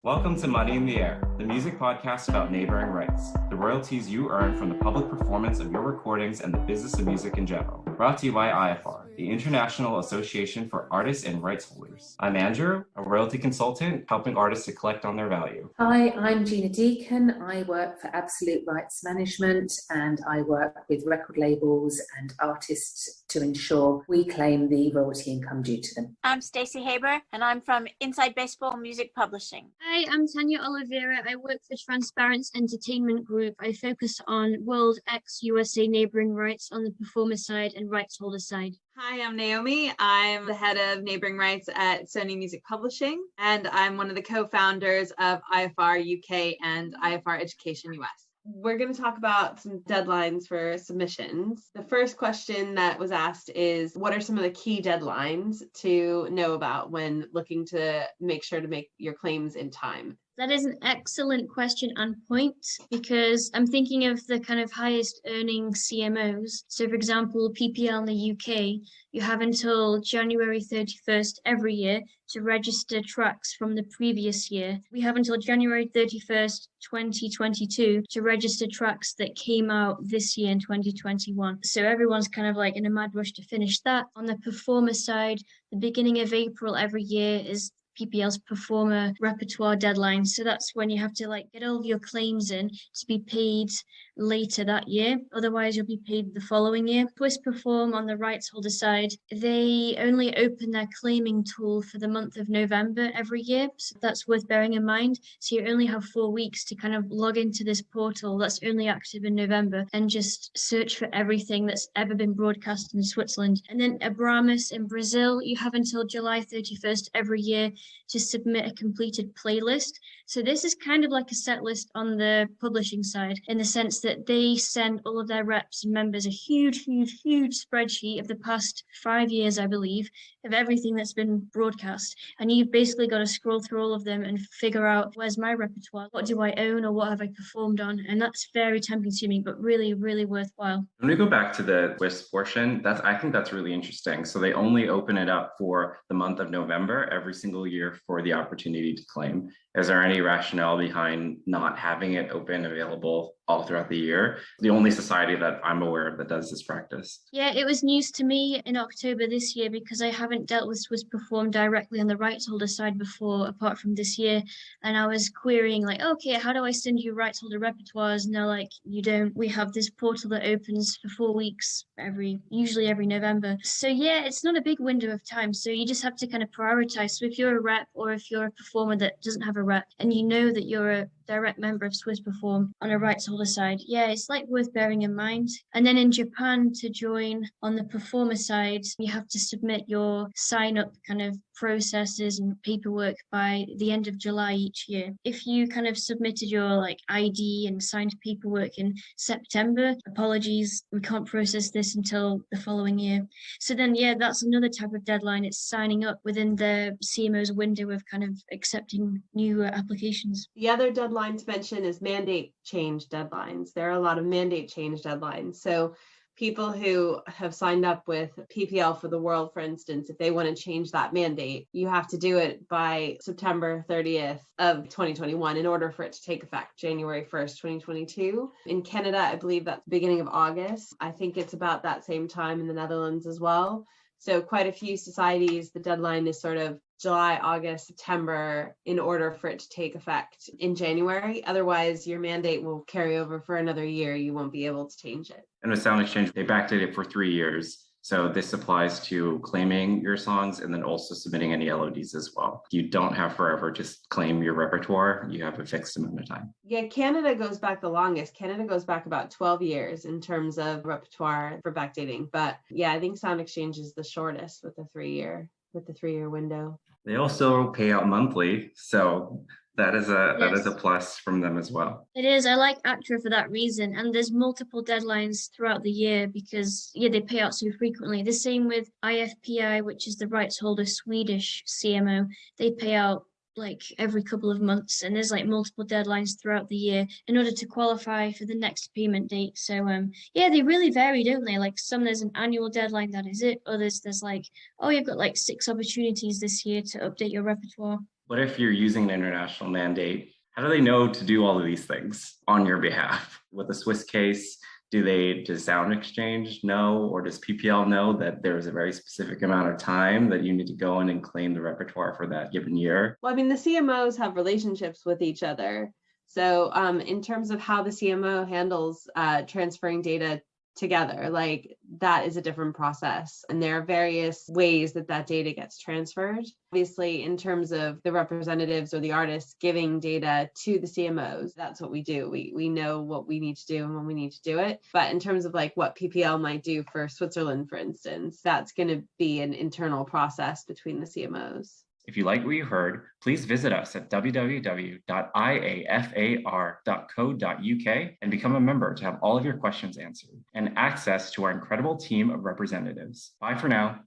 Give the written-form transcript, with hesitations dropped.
Welcome to Money in the Air, the music podcast about neighboring rights, the royalties you earn from the public performance of your recordings and the business of music in general. Brought to you by IAFAR, the International Association for Artists and Rights Holders. I'm Andrew, a royalty consultant helping artists to collect on their value. Hi, I'm Gina and Deacon. I work for Absolute Rights Management and I work with record labels and artists to ensure we claim the royalty income due to them. I'm Stacey Haber and I'm from Inside Baseball Music Publishing. Hi, I'm Tania Oliveira. I work for Transparence Entertainment Group. I focus on World ex-USA neighbouring rights on the performer side and rights holder side. Hi, I'm Naomi. I'm the head of neighbouring rights at Sony Music Publishing, and I'm one of the co-founders of IAFAR UK and IAFAR Education US. We're going to talk about some deadlines for submissions. The first question that was asked is, what are some of the key deadlines to know about when looking to make sure to make your claims in time? That is an excellent question and point, because I'm thinking of the kind of highest earning CMOs. So for example, PPL in the UK, you have until January 31st every year to register tracks from the previous year. We have until January 31st, 2022 to register tracks that came out this year in 2021. So everyone's kind of like in a mad rush to finish that. On the performer side, the beginning of April every year is PPL's performer repertoire deadline. So that's when you have to get all of your claims in to be paid later that year. Otherwise, you'll be paid the following year. Swiss Perform on the rights holder side, they only open their claiming tool for the month of November every year. So that's worth bearing in mind. So you only have 4 weeks to kind of log into this portal that's only active in November and just search for everything that's ever been broadcast in Switzerland. And then Abramus in Brazil, you have until July 31st every year to submit a completed playlist. So this is kind of like a set list on the publishing side, in the sense that they send all of their reps and members a huge spreadsheet of the past 5 years, I believe, of everything that's been broadcast. And you've basically got to scroll through all of them and figure out, where's my repertoire? What do I own or what have I performed on? And that's very time consuming, but really, really worthwhile. When we go back to the Swiss portion, I think that's really interesting. So they only open it up for the month of November every single year for the opportunity to claim. Is there any rationale behind not having it open, available all throughout the year? The only society that I'm aware of that does this practice. Yeah, it was news to me in October this year because I haven't dealt with Swiss Perform directly on the rights holder side before, apart from this year. And I was querying okay, how do I send you rights holder repertoires? And they're like, you don't. We have this portal that opens for 4 weeks usually every November. So yeah, it's not a big window of time. So you just have to kind of prioritize. So if you're a rep or if you're a performer that doesn't have a rep and you know that you're a direct member of Swiss Perform on a rights holder side, yeah, it's worth bearing in mind. And then in Japan, to join on the performer side, you have to submit your sign up kind of processes and paperwork by the end of July each year. If you kind of submitted your ID and signed paperwork in September, apologies, we can't process this until the following year. So then, yeah, that's another type of deadline. It's signing up within the CMO's window of kind of accepting new applications. The other deadline to mention is mandate change deadlines. There are a lot of mandate change deadlines. So people who have signed up with PPL for the world, for instance, if they want to change that mandate, you have to do it by September 30th of 2021 in order for it to take effect January 1st, 2022. In Canada, I believe that's the beginning of August. I think it's about that same time in the Netherlands as well. So quite a few societies, the deadline is sort of July, August, September in order for it to take effect in January. Otherwise, your mandate will carry over for another year. You won't be able to change it. And with Sound Exchange, they backdate it for 3 years. So this applies to claiming your songs and then also submitting any LODs as well. You don't have forever to claim your repertoire. You have a fixed amount of time. Yeah, Canada goes back the longest. Canada goes back about 12 years in terms of repertoire for backdating. But yeah, I think Sound Exchange is the shortest with the 3-year window. They also pay out monthly. So that is a plus from them as well. It is. I like ACTRA for that reason. And there's multiple deadlines throughout the year because, yeah, they pay out so frequently. The same with IFPI, which is the rights holder Swedish CMO. They pay out every couple of months, and there's multiple deadlines throughout the year in order to qualify for the next payment date. So yeah, they really vary, don't they? Some there's an annual deadline, that is it. Others there's you've got 6 opportunities this year to update your repertoire. What if you're using an international mandate? How do they know to do all of these things on your behalf? With the Swiss case, does Sound Exchange know, or does PPL know that there's a very specific amount of time that you need to go in and claim the repertoire for that given year? Well, I mean, the CMOs have relationships with each other. So in terms of how the CMO handles transferring data together, like that is a different process. And there are various ways that that data gets transferred. Obviously, in terms of the representatives or the artists giving data to the CMOs, that's what we do. We know what we need to do and when we need to do it. But in terms of like what PPL might do for Switzerland, for instance, that's going to be an internal process between the CMOs. If you like what you heard, please visit us at www.iafar.co.uk and become a member to have all of your questions answered and access to our incredible team of representatives. Bye for now.